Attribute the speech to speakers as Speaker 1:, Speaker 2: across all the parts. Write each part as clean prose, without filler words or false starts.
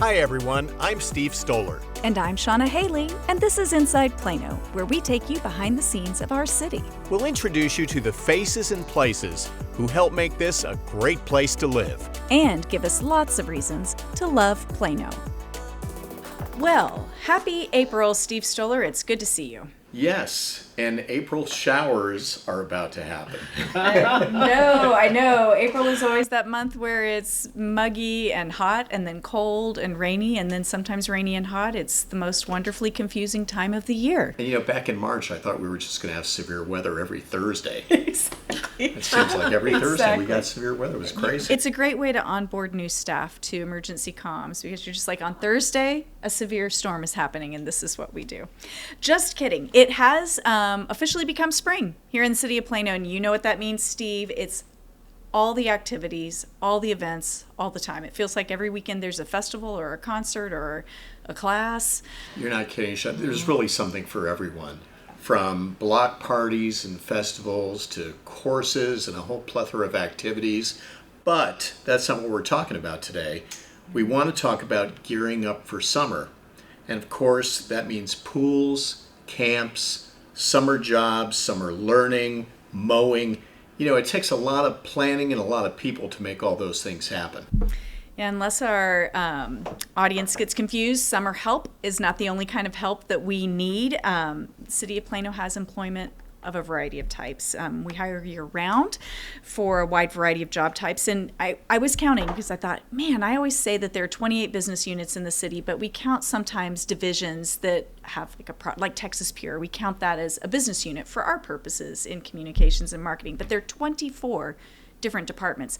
Speaker 1: Hi everyone, I'm Steve Stoller.
Speaker 2: And I'm Shauna Haley, and this is Inside Plano, where we take you behind the scenes of our city.
Speaker 1: We'll introduce you to the faces and places who help make this a great place to live.
Speaker 2: And give us lots of reasons to love Plano. Well, happy April, Steve Stoller. It's good to see you.
Speaker 3: Yes, and April showers are about to happen.
Speaker 2: I know. April is always that month where it's muggy and hot and then cold and rainy and then sometimes rainy and hot. It's the most wonderfully confusing time of the year.
Speaker 3: And back in March, I thought we were just going to have severe weather every Thursday.
Speaker 2: Exactly.
Speaker 3: It seems like every Thursday we got severe weather. It was crazy.
Speaker 2: It's a great way to onboard new staff to emergency comms because you're just like, on Thursday, a severe storm is happening and this is what we do. Just kidding. It has officially become spring here in the city of Plano, and you know what that means, Steve. It's all the activities, all the events, all the time. It feels like every weekend there's a festival or a concert or a class.
Speaker 3: You're not kidding, Sean. There's really something for everyone. From block parties and festivals to courses and a whole plethora of activities. But that's not what we're talking about today. We want to talk about gearing up for summer. And of course, that means pools, camps, summer jobs, summer learning, mowing. It takes a lot of planning and a lot of people to make all those things happen.
Speaker 2: Yeah, unless our audience gets confused, summer help is not the only kind of help that we need. City of Plano has employment of a variety of types. We hire year-round for a wide variety of job types. And I was counting because I thought, man, I always say that there are 28 business units in the city, but we count sometimes divisions that have like Texas Pure. We count that as a business unit for our purposes in communications and marketing. But there are 24 different departments.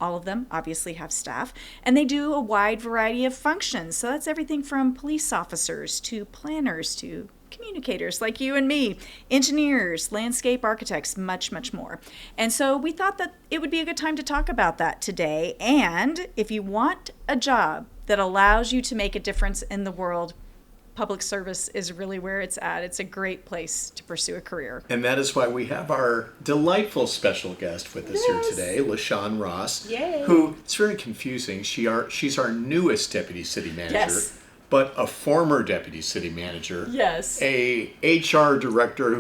Speaker 2: All of them obviously have staff, and they do a wide variety of functions. So that's everything from police officers to planners to communicators like you and me, engineers, landscape architects, much, much more. And so we thought that it would be a good time to talk about that today. And if you want a job that allows you to make a difference in the world, public service is really where it's at. It's a great place to pursue a career.
Speaker 3: And that is why we have our delightful special guest with us here today, LaShon Ross.
Speaker 2: Yay.
Speaker 3: Who, it's very confusing. She's our newest deputy city manager.
Speaker 2: Yes.
Speaker 3: But a former deputy city manager.
Speaker 2: Yes.
Speaker 3: A HR director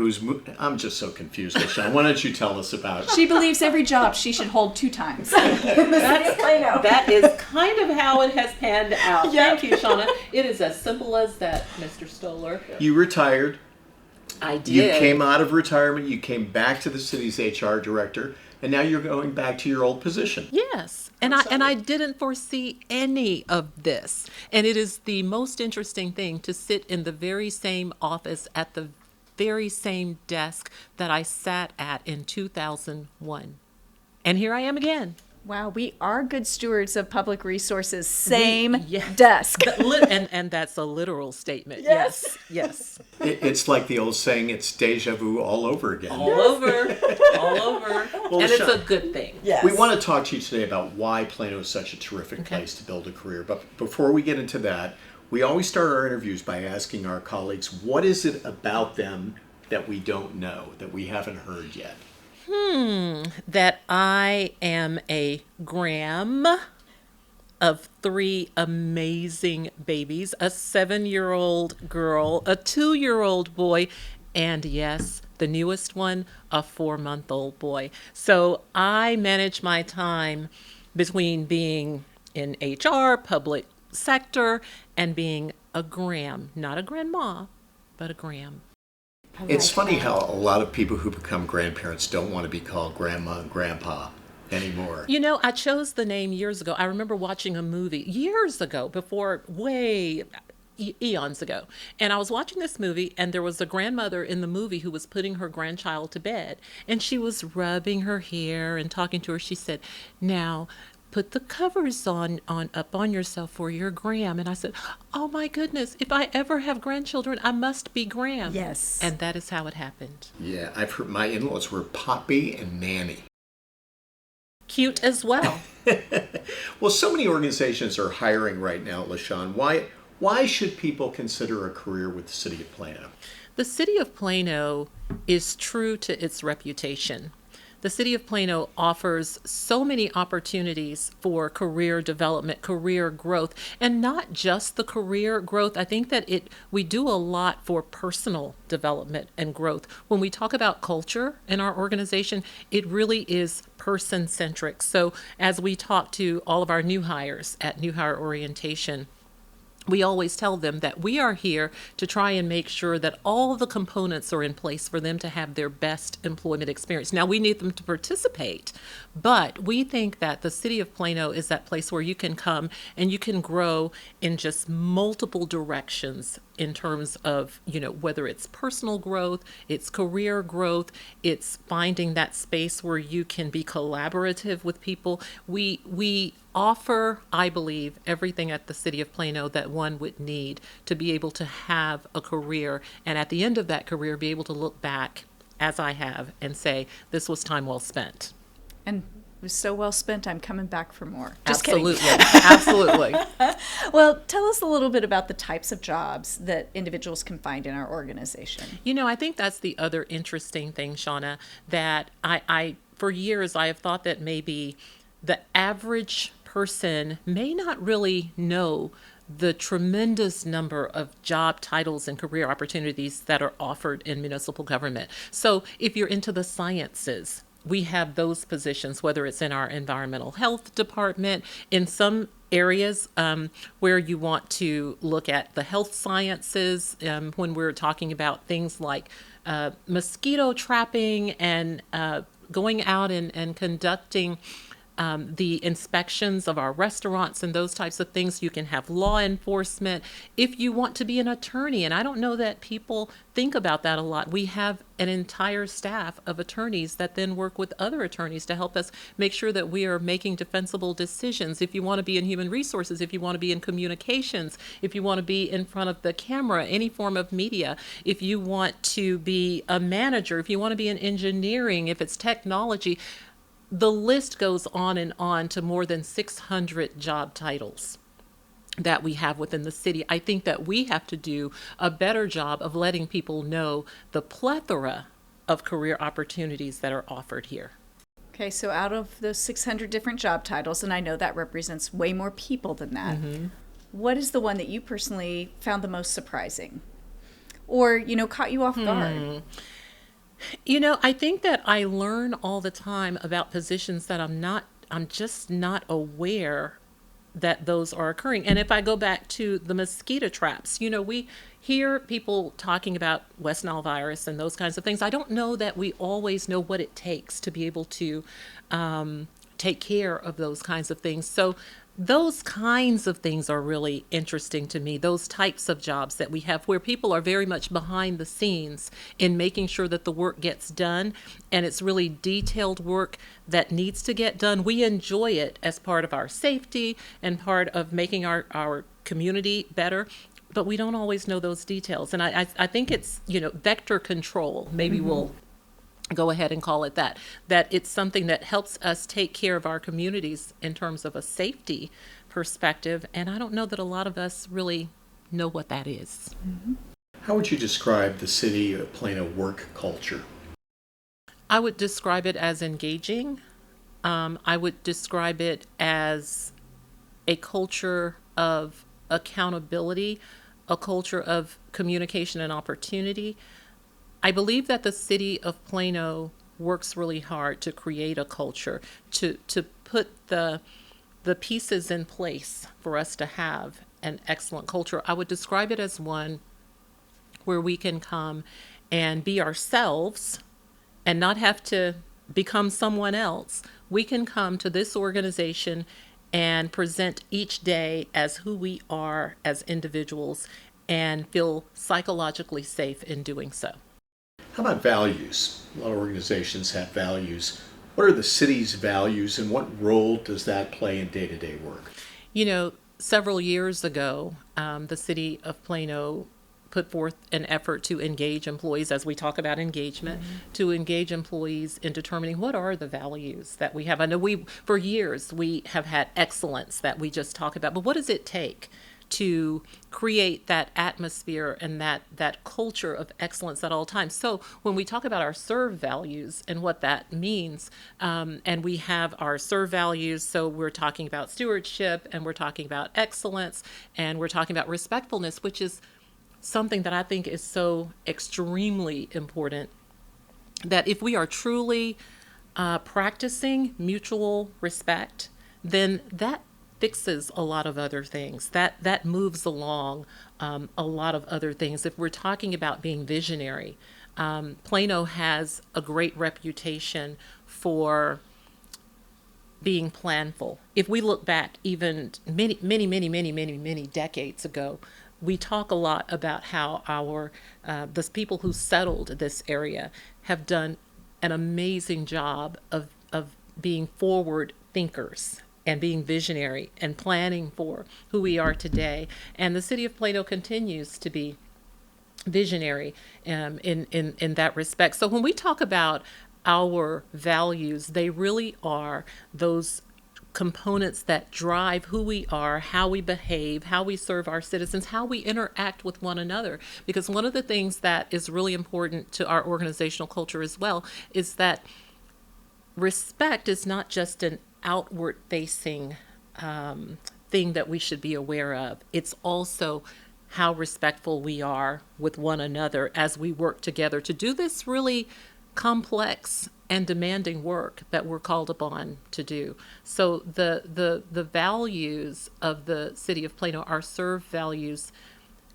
Speaker 3: I'm just so confused, LaShon. Why don't you tell us about
Speaker 2: She believes every job she should hold 2 times.
Speaker 4: That is kind of how it has panned out.
Speaker 2: Yep.
Speaker 4: Thank you, Shauna. It is as simple as that, Mr. Stoller.
Speaker 3: You retired.
Speaker 4: I did.
Speaker 3: You came out of retirement. You came back to the city's HR director. And now you're going back to your old position.
Speaker 5: Yes, and I didn't foresee any of this. And it is the most interesting thing to sit in the very same office at the very same desk that I sat at in 2001. And here I am again.
Speaker 2: Wow, we are good stewards of public resources. Same
Speaker 5: Yes.
Speaker 2: desk.
Speaker 5: And that's a literal statement. Yes.
Speaker 3: It's like the old saying, it's deja vu all over again.
Speaker 4: All over.
Speaker 3: Well,
Speaker 5: And it's
Speaker 3: LaShon,
Speaker 5: a good thing.
Speaker 2: Yes.
Speaker 3: we want to talk to you today about why Plano is such a terrific place to build a career. But before we get into that, we always start our interviews by asking our colleagues, what is it about them that we don't know, that we haven't heard yet?
Speaker 5: That I am a gram of 3 amazing babies, a 7-year-old girl, a 2-year-old boy, and yes, the newest one, a 4-month-old boy. So I manage my time between being in HR, public sector, and being a gram, not a grandma, but a gram.
Speaker 3: It's funny how a lot of people who become grandparents don't want to be called grandma and grandpa anymore.
Speaker 5: I chose the name years ago. I remember watching a movie years ago, before eons ago. And I was watching this movie, and there was a grandmother in the movie who was putting her grandchild to bed. And she was rubbing her hair and talking to her. She said, "Now, put the covers up on yourself for your gram." And I said, oh my goodness, if I ever have grandchildren, I must be Gram.
Speaker 2: Yes.
Speaker 5: And that is how it happened.
Speaker 3: Yeah, I've heard my in-laws were Poppy and Nanny.
Speaker 5: Cute as well.
Speaker 3: Well, so many organizations are hiring right now, LaShon. Why should people consider a career with the City of Plano?
Speaker 5: The City of Plano is true to its reputation. the city of Plano offers so many opportunities for career development, career growth, and not just the career growth. I think that we do a lot for personal development and growth. When we talk about culture in our organization, it really is person-centric. So as we talk to all of our new hires at New Hire Orientation, we always tell them that we are here to try and make sure that all the components are in place for them to have their best employment experience. Now, we need them to participate, but we think that the city of Plano is that place where you can come and you can grow in just multiple directions in terms of, whether it's personal growth, it's career growth, it's finding that space where you can be collaborative with people. We offer, I believe, everything at the city of Plano that one would need to be able to have a career, and at the end of that career, be able to look back, as I have, and say, this was time well spent.
Speaker 2: And it was so well spent, I'm coming back for more.
Speaker 5: Absolutely. Absolutely.
Speaker 2: Well, tell us a little bit about the types of jobs that individuals can find in our organization.
Speaker 5: I think that's the other interesting thing, Shauna, that I for years, I have thought that maybe the average person may not really know the tremendous number of job titles and career opportunities that are offered in municipal government. So if you're into the sciences, we have those positions, whether it's in our environmental health department, in some areas where you want to look at the health sciences, when we're talking about things like mosquito trapping and going out and conducting the inspections of our restaurants and those types of things. You can have law enforcement. If you want to be an attorney, and I don't know that people think about that a lot, we have an entire staff of attorneys that then work with other attorneys to help us make sure that we are making defensible decisions. If you want to be in human resources, if you want to be in communications, if you want to be in front of the camera, any form of media, if you want to be a manager, if you want to be in engineering, if it's technology, the list goes on and on to more than 600 job titles that we have within the city. I think that we have to do a better job of letting people know the plethora of career opportunities that are offered here.
Speaker 2: Okay, so out of those 600 different job titles, and I know that represents way more people than that, what is the one that you personally found the most surprising or, caught you off guard?
Speaker 5: I think that I learn all the time about positions that I'm just not aware that those are occurring. And if I go back to the mosquito traps, we hear people talking about West Nile virus and those kinds of things. I don't know that we always know what it takes to be able to take care of those kinds of things. So those kinds of things are really interesting to me, those types of jobs that we have where people are very much behind the scenes in making sure that the work gets done, and it's really detailed work that needs to get done. We enjoy it as part of our safety and part of making our community better, but we don't always know those details. And I think it's, vector control, maybe we'll go ahead and call it that it's something that helps us take care of our communities in terms of a safety perspective. And I don't know that a lot of us really know what that is.
Speaker 3: How would you describe the city of Plano work culture?
Speaker 5: I would describe it as engaging. I would describe it as a culture of accountability, a culture of communication and opportunity. I believe that the city of Plano works really hard to create a culture, to put the pieces in place for us to have an excellent culture. I would describe it as one where we can come and be ourselves and not have to become someone else. We can come to this organization and present each day as who we are as individuals and feel psychologically safe in doing so.
Speaker 3: How about values? A lot of organizations have values. What are the city's values, and what role does that play in day-to-day work?
Speaker 5: Several years ago, the city of Plano put forth an effort to engage employees, as we talk about engagement, to engage employees in determining what are the values that we have. I know for years, we have had excellence that we just talk about, but what does it take to create that atmosphere and that culture of excellence at all times. So when we talk about our serve values and what that means, and we have our serve values, so we're talking about stewardship, and we're talking about excellence, and we're talking about respectfulness, which is something that I think is so extremely important, that if we are truly practicing mutual respect, then that fixes a lot of other things. That moves along a lot of other things. If we're talking about being visionary, Plano has a great reputation for being planful. If we look back even many decades ago, we talk a lot about how the people who settled this area have done an amazing job of being forward thinkers and being visionary and planning for who we are today. And the city of Plano continues to be visionary in that respect. So when we talk about our values, they really are those components that drive who we are, how we behave, how we serve our citizens, how we interact with one another. Because one of the things that is really important to our organizational culture as well is that respect is not just an outward facing thing that we should be aware of. It's also how respectful we are with one another as we work together to do this really complex and demanding work that we're called upon to do. So the values of the city of Plano, our serve values,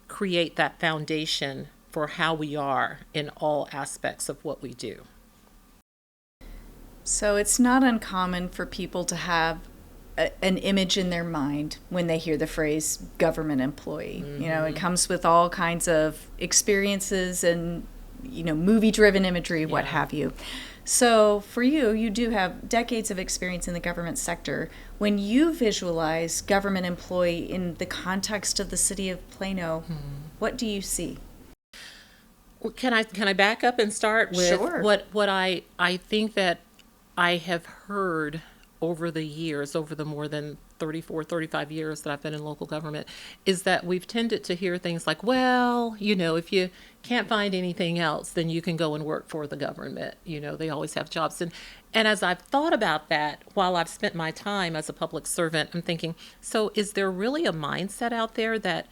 Speaker 5: create that foundation for how we are in all aspects of what we do.
Speaker 2: So it's not uncommon for people to have an image in their mind when they hear the phrase government employee. You know, it comes with all kinds of experiences and, movie-driven imagery, what have you. So for you do have decades of experience in the government sector. When you visualize government employee in the context of the city of Plano, what do you see?
Speaker 5: Well, can I back up and start with
Speaker 2: Sure.
Speaker 5: what I think that I have heard over the years, over the more than 35 years that I've been in local government, is that we've tended to hear things like, well, if you can't find anything else, then you can go and work for the government. They always have jobs. And as I've thought about that while I've spent my time as a public servant, I'm thinking, so is there really a mindset out there that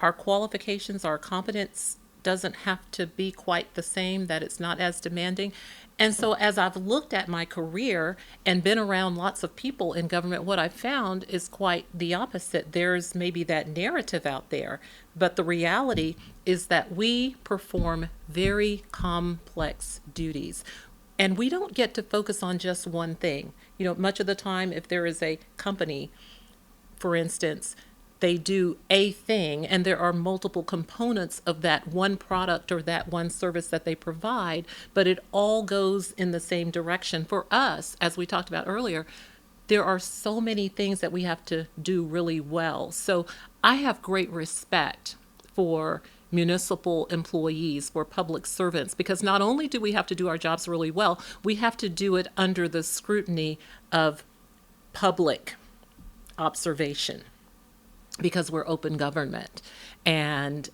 Speaker 5: our qualifications, our competence doesn't have to be quite the same, that it's not as demanding? And so as I've looked at my career and been around lots of people in government, what I've found is quite the opposite. There's maybe that narrative out there, but the reality is that we perform very complex duties. And we don't get to focus on just one thing. Much of the time, if there is a company, for instance, they do a thing, and there are multiple components of that one product or that one service that they provide, but it all goes in the same direction. For us, as we talked about earlier, there are so many things that we have to do really well. So I have great respect for municipal employees, for public servants, because not only do we have to do our jobs really well, we have to do it under the scrutiny of public observation, because we're open government, and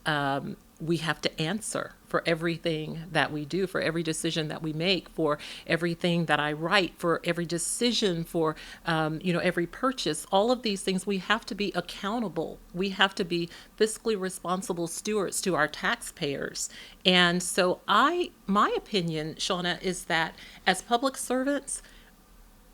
Speaker 5: we have to answer for everything that we do, for every decision that we make, for everything that I write, for every decision, for every purchase. All of these things, we have to be accountable. We have to be fiscally responsible stewards to our taxpayers. And so my opinion, Shauna, is that as public servants,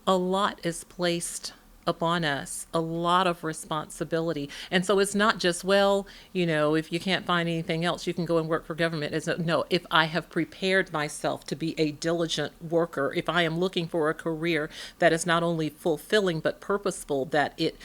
Speaker 5: a lot is placed upon us, a lot of responsibility. And so it's not just, if you can't find anything else, you can go and work for government. No, if I have prepared myself to be a diligent worker, if I am looking for a career that is not only fulfilling but purposeful, that it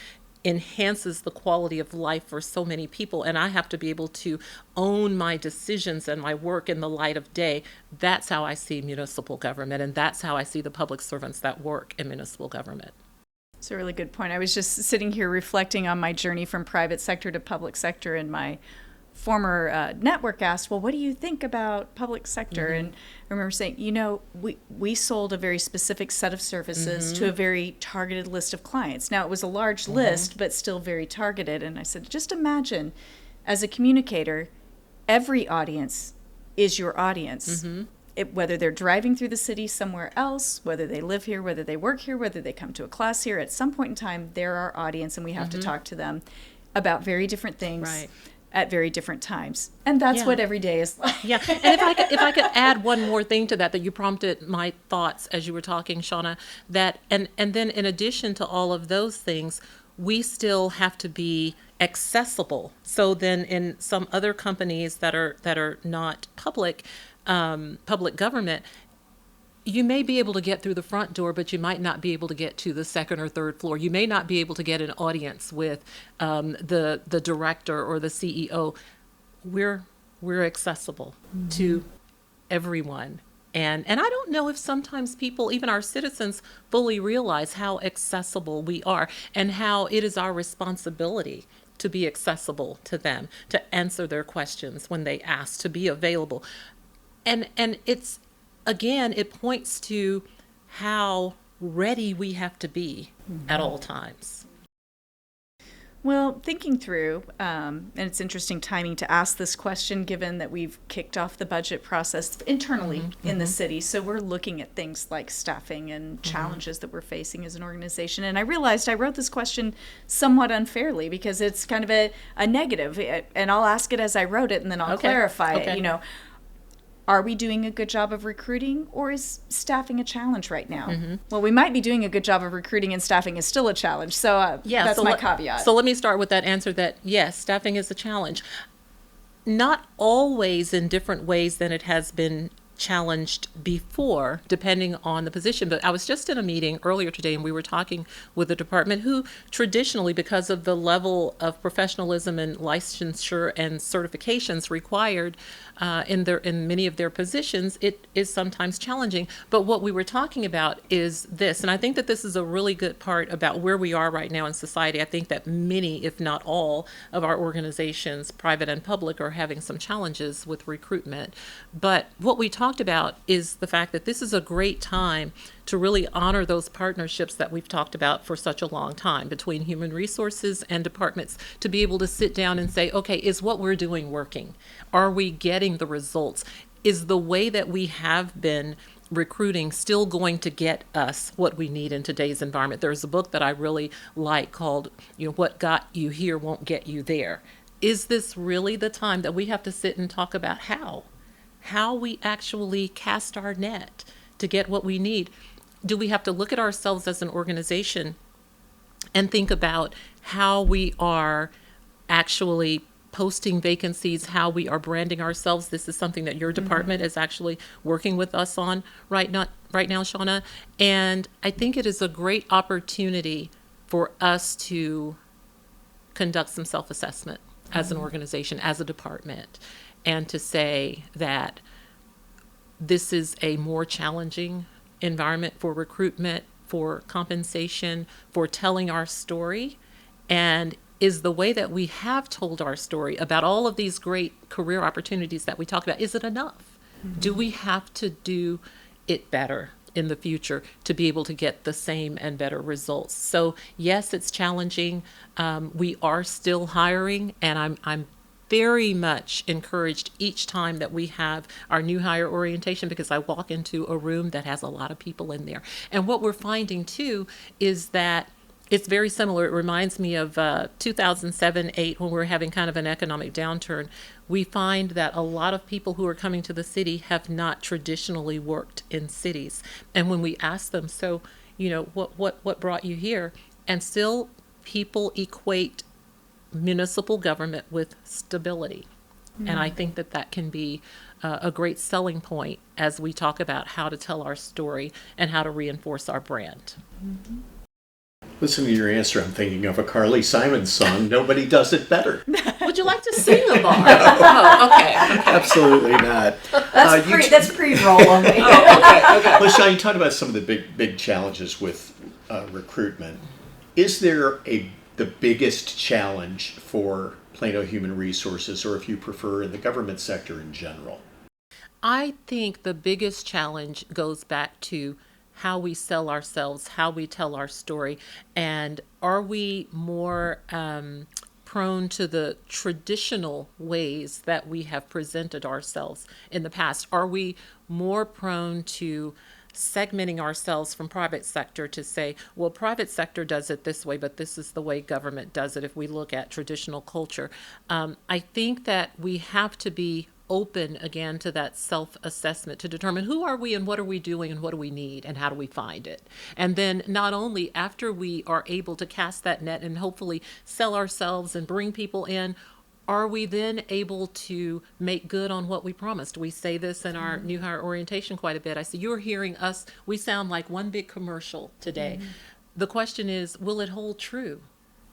Speaker 5: enhances the quality of life for so many people, and I have to be able to own my decisions and my work in the light of day, that's how I see municipal government, and that's how I see the public servants that work in municipal government.
Speaker 2: It's a really good point. I was just sitting here reflecting on my journey from private sector to public sector, and my former network asked, well, what do you think about public sector? And I remember saying, we sold a very specific set of services to a very targeted list of clients. Now, it was a large list, but still very targeted. And I said, just imagine, as a communicator, every audience is your audience. Whether they're driving through the city somewhere else, whether they live here, whether they work here, whether they come to a class here, at some point in time, they're our audience, and we have to talk to them about very different things at very different times. And that's what every day is like.
Speaker 5: Yeah, and if I could add one more thing to that you prompted my thoughts as you were talking, Shauna, that and then in addition to all of those things, we still have to be accessible. So then in some other companies that are not public government, you may be able to get through the front door, but you might not be able to get to the second or third floor. You may not be able to get an audience with the director or the CEO. We're accessible to everyone. And I don't know if sometimes people, even our citizens, fully realize how accessible we are and how it is our responsibility to be accessible to them, to answer their questions when they ask, to be available. And it's, again, it points to how ready we have to be at all times.
Speaker 2: Well, thinking through, and it's interesting timing to ask this question given that we've kicked off the budget process internally in the city. So we're looking at things like staffing and challenges that we're facing as an organization. And I realized I wrote this question somewhat unfairly because it's kind of a negative. And I'll ask it as I wrote it, and then I'll clarify it. Are we doing a good job of recruiting, or is staffing a challenge right now? Well, we might be doing a good job of recruiting, and staffing is still a challenge. So that's my caveat.
Speaker 5: So let me start with that answer that, yes, staffing is a challenge. Not always in different ways than it has been challenged before, depending on the position. But I was just in a meeting earlier today, and we were talking with a department who traditionally, because of the level of professionalism and licensure and certifications required in many of their positions, it is sometimes challenging. But what we were talking about is this, and I think that this is a really good part about where we are right now in society. I think that many, if not all, of our organizations, private and public, are having some challenges with recruitment. But what we talked about is the fact that this is a great time to really honor those partnerships that we've talked about for such a long time between human resources and departments, to be able to sit down and say, okay, is what we're doing working? Are we getting the results? Is the way that we have been recruiting still going to get us what we need in today's environment? There's a book that I really like called, What Got You Here Won't Get You There. Is this really the time that we have to sit and talk about how we actually cast our net to get what we need? Do we have to look at ourselves as an organization and think about how we are actually posting vacancies, how we are branding ourselves? This is something that your department is actually working with us on right now, Shauna. And I think it is a great opportunity for us to conduct some self-assessment as an organization, as a department, and to say that this is a more challenging environment for recruitment, for compensation, for telling our story. And is the way that we have told our story about all of these great career opportunities that we talk about, is it enough? Do we have to do it better in the future to be able to get the same and better results? So yes, it's challenging. We are still hiring, and I'm very much encouraged each time that we have our new hire orientation, because I walk into a room that has a lot of people in there. And what we're finding too is that it's very similar. It reminds me of 2007-08, when we were having kind of an economic downturn. We find that a lot of people who are coming to the city have not traditionally worked in cities. And when we ask them, so, what brought you here? And still people equate municipal government with stability. And I think that can be a great selling point as we talk about how to tell our story and how to reinforce our brand.
Speaker 3: Listening to your answer, I'm thinking of a Carly Simon song, Nobody Does It Better.
Speaker 5: Would you like to sing a bar? Oh, okay.
Speaker 3: Absolutely not.
Speaker 2: That's pre-roll on me.
Speaker 4: Okay.
Speaker 3: LaShon, you talked about some of the big challenges with recruitment. Is there the biggest challenge for Plano Human Resources, or if you prefer, in the government sector in general?
Speaker 5: I think the biggest challenge goes back to how we sell ourselves, how we tell our story, and are we more prone to the traditional ways that we have presented ourselves in the past? Are we more prone to segmenting ourselves from private sector to say, well, private sector does it this way, but this is the way government does it if we look at traditional culture? I think that we have to be open again to that self-assessment to determine who are we and what are we doing and what do we need and how do we find it. And then not only after we are able to cast that net and hopefully sell ourselves and bring people in, are we then able to make good on what we promised? We say this in our new hire orientation quite a bit. I say, you're hearing us, we sound like one big commercial today. The question is, will it hold true?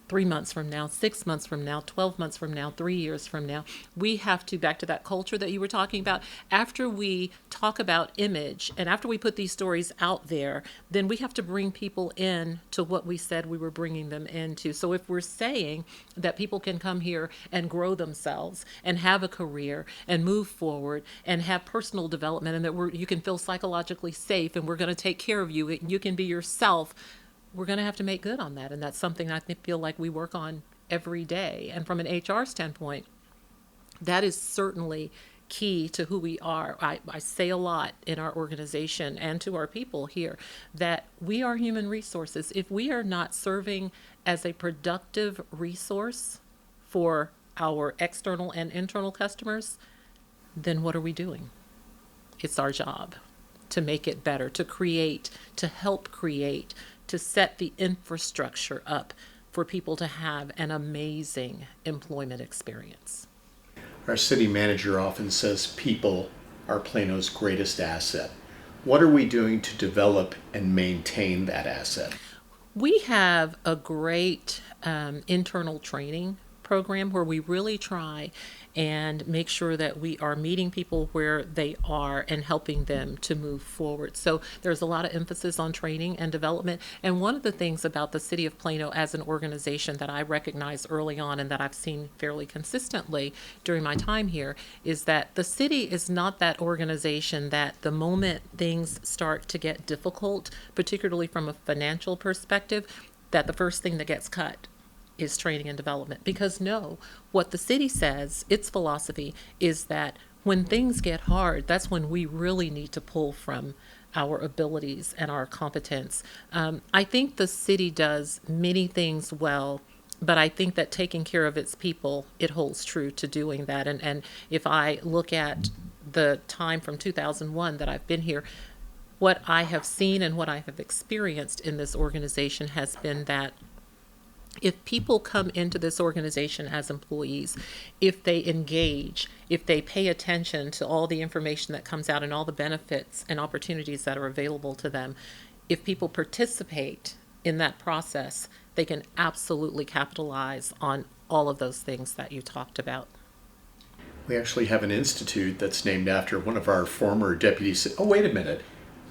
Speaker 5: 3 months from now, 6 months from now, 12 months from now, 3 years from now, we have to, back to that culture that you were talking about, after we talk about image and after we put these stories out there, then we have to bring people in to what we said we were bringing them into. So if we're saying that people can come here and grow themselves and have a career and move forward and have personal development and that you can feel psychologically safe and we're going to take care of you and you can be yourself, we're going to have to make good on that. And that's something I feel like we work on every day. And from an HR standpoint, that is certainly key to who we are. I say a lot in our organization and to our people here that we are human resources. If we are not serving as a productive resource for our external and internal customers, then what are we doing? It's our job to make it better, to create, to help create, to set the infrastructure up for people to have an amazing employment experience.
Speaker 3: Our city manager often says people are Plano's greatest asset. What are we doing to develop and maintain that asset?
Speaker 5: We have a great internal training program where we really try and make sure that we are meeting people where they are and helping them to move forward. So there's a lot of emphasis on training and development. And one of the things about the City of Plano as an organization that I recognized early on and that I've seen fairly consistently during my time here is that the city is not that organization that the moment things start to get difficult, particularly from a financial perspective, that the first thing that gets cut is training and development. Because no, what the city says, its philosophy is that when things get hard, that's when we really need to pull from our abilities and our competence. I think the city does many things well, but I think that taking care of its people, it holds true to doing that. And if I look at the time from 2001 that I've been here, what I have seen and what I have experienced in this organization has been that if people come into this organization as employees, if they engage, if they pay attention to all the information that comes out and all the benefits and opportunities that are available to them, if people participate in that process, they can absolutely capitalize on all of those things that you talked about.
Speaker 3: We actually have an institute that's named after one of our former deputies. Oh, wait a minute.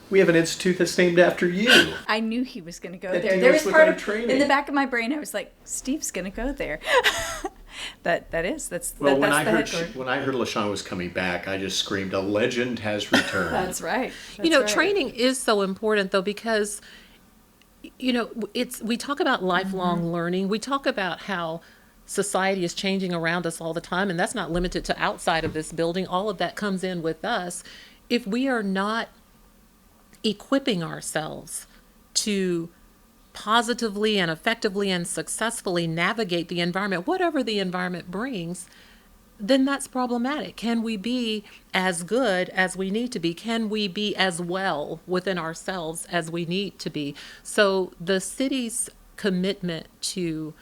Speaker 3: We have an institute that's named after you.
Speaker 2: I knew he was going to go
Speaker 3: That
Speaker 2: there.
Speaker 3: deals
Speaker 2: There was
Speaker 3: with
Speaker 2: part
Speaker 3: our
Speaker 2: of
Speaker 3: training.
Speaker 2: in the back of my brain. I was like, Steve's going to go there. that's
Speaker 3: Well,
Speaker 2: that's
Speaker 3: when
Speaker 2: the
Speaker 3: I heard
Speaker 2: headquarters.
Speaker 3: when I heard LaShon was coming back, I just screamed, "A legend has returned."
Speaker 2: That's right.
Speaker 5: You know,
Speaker 2: That's right.
Speaker 5: training is so important though because we talk about lifelong learning. We talk about how society is changing around us all the time, and that's not limited to outside of this building. All of that comes in with us. If we are not equipping ourselves to positively and effectively and successfully navigate the environment, whatever the environment brings, then that's problematic. Can we be as good as we need to be? Can we be as well within ourselves as we need to be? So the city's commitment to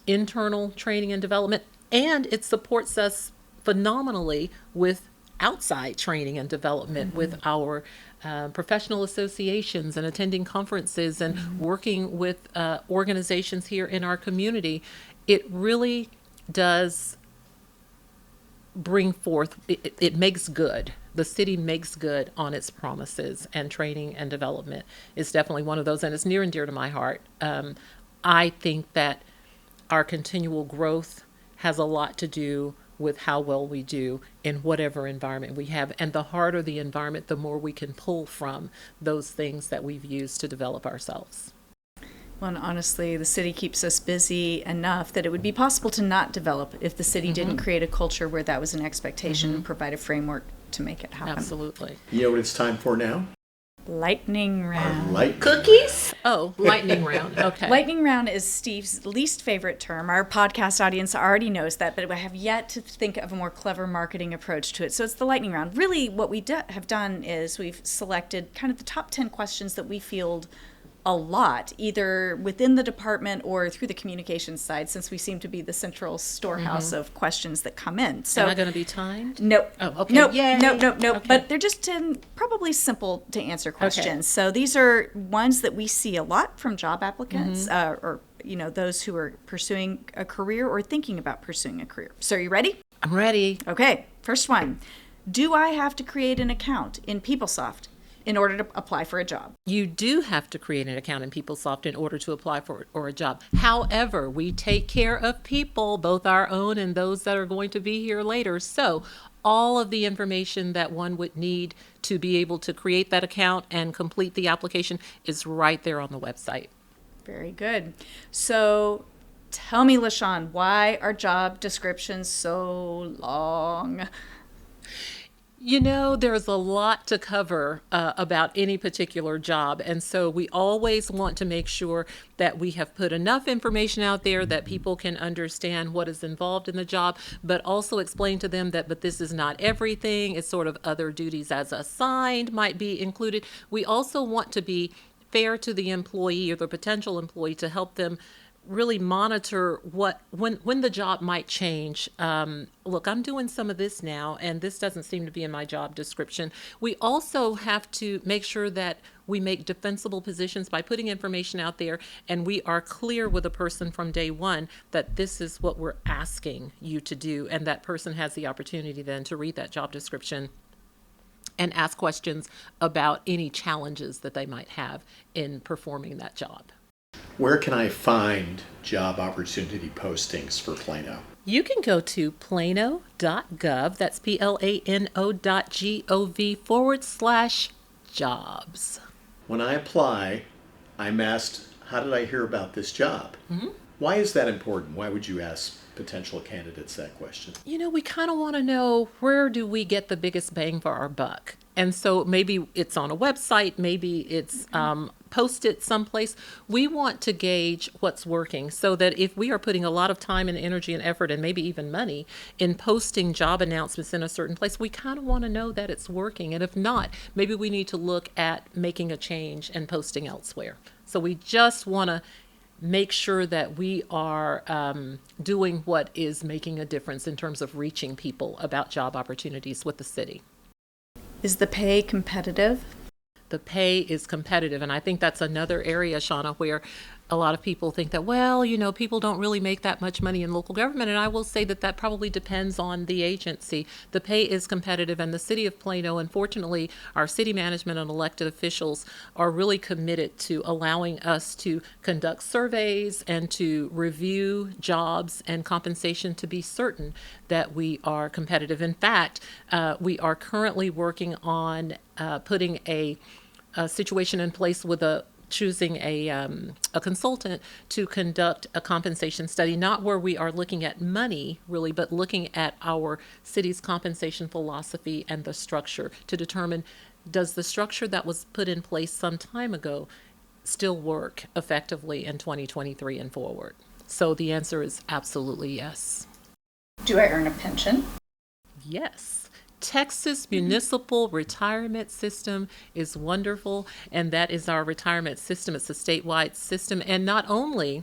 Speaker 5: internal training and development, and it supports us phenomenally with outside training and development with our professional associations and attending conferences and working with organizations here in our community. It really does bring forth, it makes good. The city makes good on its promises, and training and development is definitely one of those, and it's near and dear to my heart. I think that our continual growth has a lot to do with how well we do in whatever environment we have. And the harder the environment, the more we can pull from those things that we've used to develop ourselves.
Speaker 2: Well, and honestly, the city keeps us busy enough that it would be possible to not develop if the city didn't create a culture where that was an expectation and provide a framework to make it happen.
Speaker 5: Absolutely.
Speaker 3: You know what it's time for now?
Speaker 2: Lightning round.
Speaker 4: Cookies?
Speaker 5: Oh, lightning round. Okay.
Speaker 2: Lightning round is Steve's least favorite term. Our podcast audience already knows that, but I have yet to think of a more clever marketing approach to it. So it's the lightning round. Really, what we have done is we've selected kind of the top 10 questions that we field a lot, either within the department or through the communications side, since we seem to be the central storehouse of questions that come in. So
Speaker 5: Am I going to be timed?
Speaker 2: Nope.
Speaker 5: Oh, okay.
Speaker 2: Nope.
Speaker 5: Yay.
Speaker 2: Nope.
Speaker 5: Okay.
Speaker 2: But they're just 10 probably simple to answer questions. So these are ones that we see a lot from job applicants or those who are pursuing a career or thinking about pursuing a career. So are you ready?
Speaker 5: I'm ready.
Speaker 2: Okay. First one. Do I have to create an account in PeopleSoft in order to apply for a job?
Speaker 5: You do have to create an account in PeopleSoft in order to apply for a job. However, we take care of people, both our own and those that are going to be here later. So all of the information that one would need to be able to create that account and complete the application is right there on the website.
Speaker 2: Very good. So tell me, LaShon, why are job descriptions so long?
Speaker 5: You know, there's a lot to cover about any particular job. And so we always want to make sure that we have put enough information out there that people can understand what is involved in the job, but also explain to them that, but this is not everything. It's sort of other duties as assigned might be included. We also want to be fair to the employee or the potential employee to help them really monitor when the job might change. Look, I'm doing some of this now, and this doesn't seem to be in my job description. We also have to make sure that we make defensible positions by putting information out there, and we are clear with a person from day one that this is what we're asking you to do, and that person has the opportunity then to read that job description and ask questions about any challenges that they might have in performing that job.
Speaker 3: Where can I find job opportunity postings for Plano?
Speaker 5: You can go to plano.gov, that's plano.gov/jobs.
Speaker 3: When I apply, I'm asked, how did I hear about this job? Why is that important? Why would you ask potential candidates that question?
Speaker 5: You know, we kind of want to know, where do we get the biggest bang for our buck? And so maybe it's on a website, maybe it's posted someplace. We want to gauge what's working so that if we are putting a lot of time and energy and effort and maybe even money in posting job announcements in a certain place, we kind of want to know that it's working. And if not, maybe we need to look at making a change and posting elsewhere. So we just want to make sure that we are doing what is making a difference in terms of reaching people about job opportunities with the city.
Speaker 2: Is the pay competitive?
Speaker 5: The pay is competitive, and I think that's another area, Shauna, where a lot of people think that, well, you know, people don't really make that much money in local government, and I will say that that probably depends on the agency. The pay is competitive, and the city of Plano, unfortunately, our city management and elected officials are really committed to allowing us to conduct surveys and to review jobs and compensation to be certain that we are competitive. In fact, we are currently working on putting a situation in place with choosing a consultant to conduct a compensation study, not where we are looking at money really, but looking at our city's compensation philosophy and the structure to determine, does the structure that was put in place some time ago still work effectively in 2023 and forward? So the answer is absolutely yes.
Speaker 2: Do I earn a pension?
Speaker 5: Yes. Texas Municipal Retirement System is wonderful, and that is our retirement system. It's a statewide system, and not only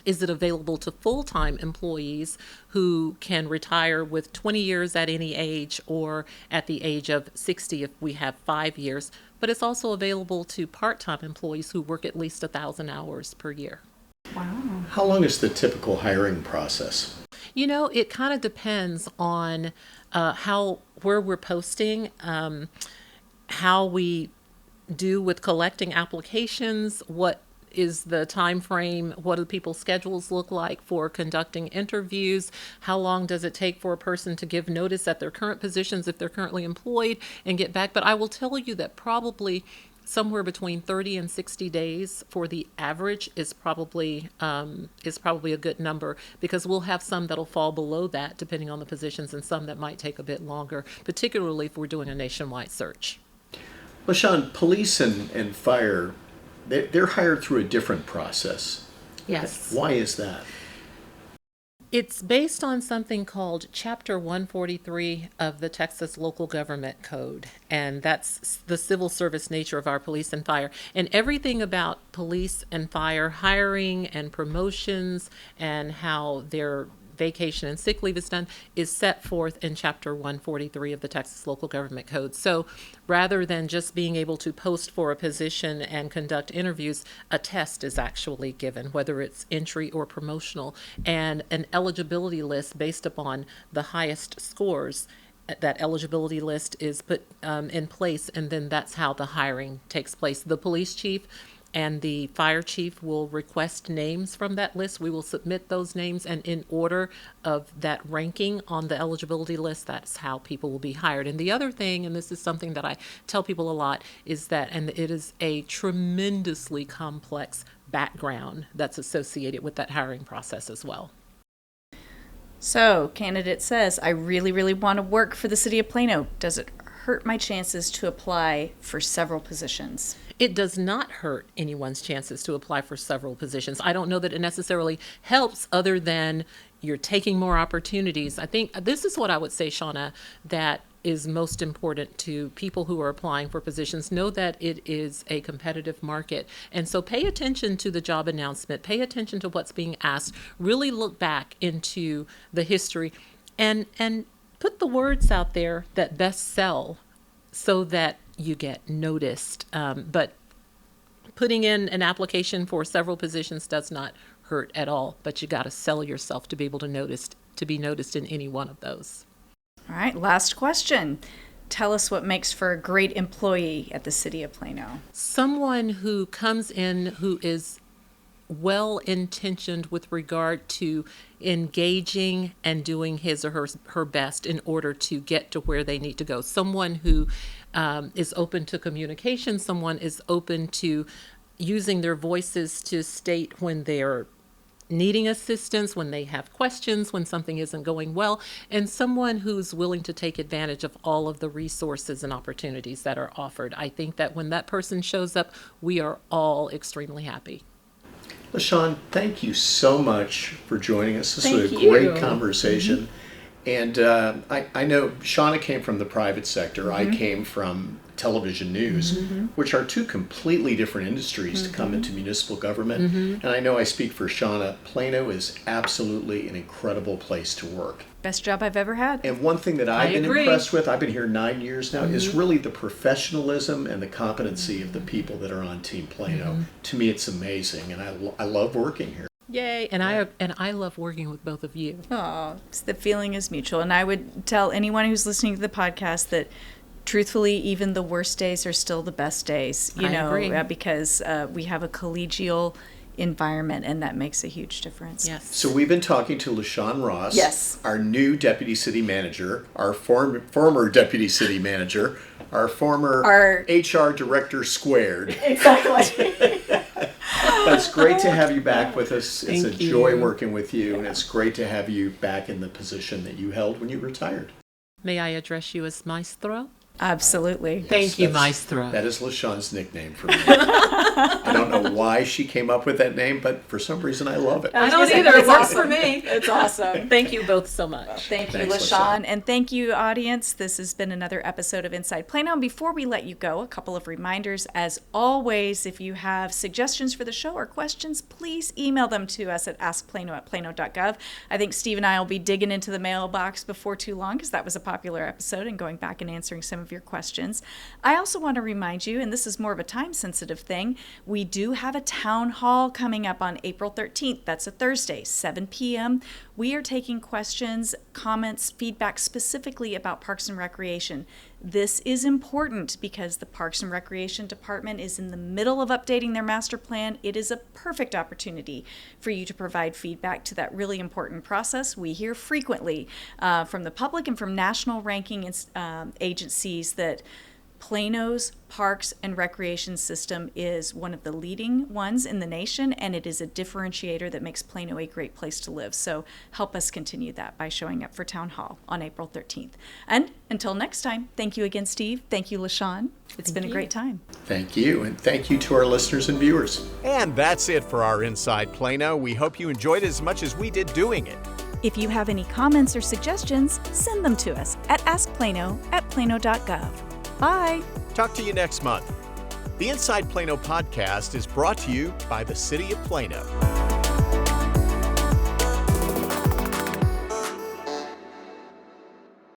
Speaker 5: is it available to full-time employees who can retire with 20 years at any age or at the age of 60 if we have 5 years, but it's also available to part-time employees who work at least 1,000 hours per year.
Speaker 2: Wow.
Speaker 3: How long is the typical hiring process?
Speaker 5: You know, it kind of depends on where we're posting, how we do with collecting applications, what is the time frame? What do people's schedules look like for conducting interviews? How long does it take for a person to give notice at their current positions if they're currently employed and get back? But I will tell you that probably somewhere between 30 and 60 days for the average is probably a good number, because we'll have some that'll fall below that depending on the positions, and some that might take a bit longer, particularly if we're doing a nationwide search.
Speaker 3: LaShon, police and fire, they're hired through a different process.
Speaker 5: Yes.
Speaker 3: Why is that?
Speaker 5: It's based on something called Chapter 143 of the Texas Local Government Code, and that's the civil service nature of our police and fire. And everything about police and fire hiring and promotions and how their vacation and sick leave is done is set forth in Chapter 143 of the Texas Local Government Code. So rather than just being able to post for a position and conduct interviews, a test is actually given, whether it's entry or promotional, and an eligibility list based upon the highest scores. That eligibility list is put in place, and then that's how the hiring takes place. The police chief and the fire chief will request names from that list. We will submit those names, and in order of that ranking on the eligibility list, that's how people will be hired. And the other thing, and this is something that I tell people a lot, is that, and it is a tremendously complex background that's associated with that hiring process as well.
Speaker 2: So, candidate says, I really, really want to work for the city of Plano. Does it hurt my chances to apply for several positions?
Speaker 5: It does not hurt anyone's chances to apply for several positions. I don't know that it necessarily helps, other than you're taking more opportunities. I think this is what I would say, Shauna, that is most important to people who are applying for positions. Know that it is a competitive market. And so pay attention to the job announcement, pay attention to what's being asked, really look back into the history, and put the words out there that best sell so that you get noticed. But putting in an application for several positions does not hurt at all, but you got to sell yourself to be able to be noticed in any one of those.
Speaker 2: All right, last question. Tell us what makes for a great employee at the city of Plano.
Speaker 5: Someone who comes in who is well-intentioned with regard to engaging and doing his or her best in order to get to where they need to go. Someone who is open to communication, someone is open to using their voices to state when they're needing assistance, when they have questions, when something isn't going well, and someone who's willing to take advantage of all of the resources and opportunities that are offered. I think that when that person shows up, we are all extremely happy.
Speaker 3: LaShon, thank you so much for joining us. This was a
Speaker 4: Thank
Speaker 3: great
Speaker 4: you.
Speaker 3: conversation. And I know Shauna came from the private sector. I came from television news, which are two completely different industries to come into municipal government. And I know I speak for Shauna. Plano is absolutely an incredible place to work.
Speaker 2: Best job I've ever had.
Speaker 3: And one thing that I've been
Speaker 4: agree.
Speaker 3: impressed with, I've been here 9 years now, is really the professionalism and the competency of the people that are on Team Plano. To me, it's amazing, and I love working here.
Speaker 5: Yay! And I love working with both of you.
Speaker 2: Oh, the feeling is mutual. And I would tell anyone who's listening to the podcast that truthfully, even the worst days are still the best days,
Speaker 5: I agree.
Speaker 2: because we have a collegial environment, and that makes a huge difference.
Speaker 5: Yes.
Speaker 3: So we've been talking to LaShon Ross,
Speaker 2: Yes.
Speaker 3: our new deputy city manager, our former deputy city manager, our former HR director squared.
Speaker 2: Exactly.
Speaker 3: But it's great to have you back with us. It's
Speaker 5: Thank
Speaker 3: a joy
Speaker 5: you.
Speaker 3: working with you, and it's great to have you back in the position that you held when you retired.
Speaker 5: May I address you as Maestro?
Speaker 2: Absolutely.
Speaker 5: Thank you,
Speaker 3: That's-
Speaker 5: Maestro.
Speaker 3: That is LaShon's nickname for me. I don't know why she came up with that name, but for some reason I love it.
Speaker 4: I don't either. It works for me.
Speaker 2: It's awesome.
Speaker 5: Thank you both so much.
Speaker 2: Thank you,
Speaker 3: Thanks,
Speaker 2: LaShon. And thank you, audience. This has been another episode of Inside Plano. And before we let you go, a couple of reminders. As always, if you have suggestions for the show or questions, please email them to us at askplano@plano.gov. I think Steve and I will be digging into the mailbox before too long, because that was a popular episode, and going back and answering some of your questions. I also want to remind you, and this is more of a time-sensitive thing, we do have a town hall coming up on April 13th. That's a Thursday, 7 p.m. We are taking questions, comments, feedback specifically about Parks and Recreation. This is important because the Parks and Recreation Department is in the middle of updating their master plan. It is a perfect opportunity for you to provide feedback to that really important process. We hear frequently from the public and from national ranking agencies that Plano's Parks and Recreation system is one of the leading ones in the nation, and it is a differentiator that makes Plano a great place to live. So help us continue that by showing up for Town Hall on April 13th. And until next time, thank you again, Steve. Thank you, LaShon. It's been a great time.
Speaker 3: Thank you, and thank you to our listeners and viewers.
Speaker 1: And that's it for our Inside Plano. We hope you enjoyed it as much as we did doing it.
Speaker 2: If you have any comments or suggestions, send them to us at askplano@plano.gov. Bye.
Speaker 1: Talk to you next month. The Inside Plano podcast is brought to you by the City of Plano.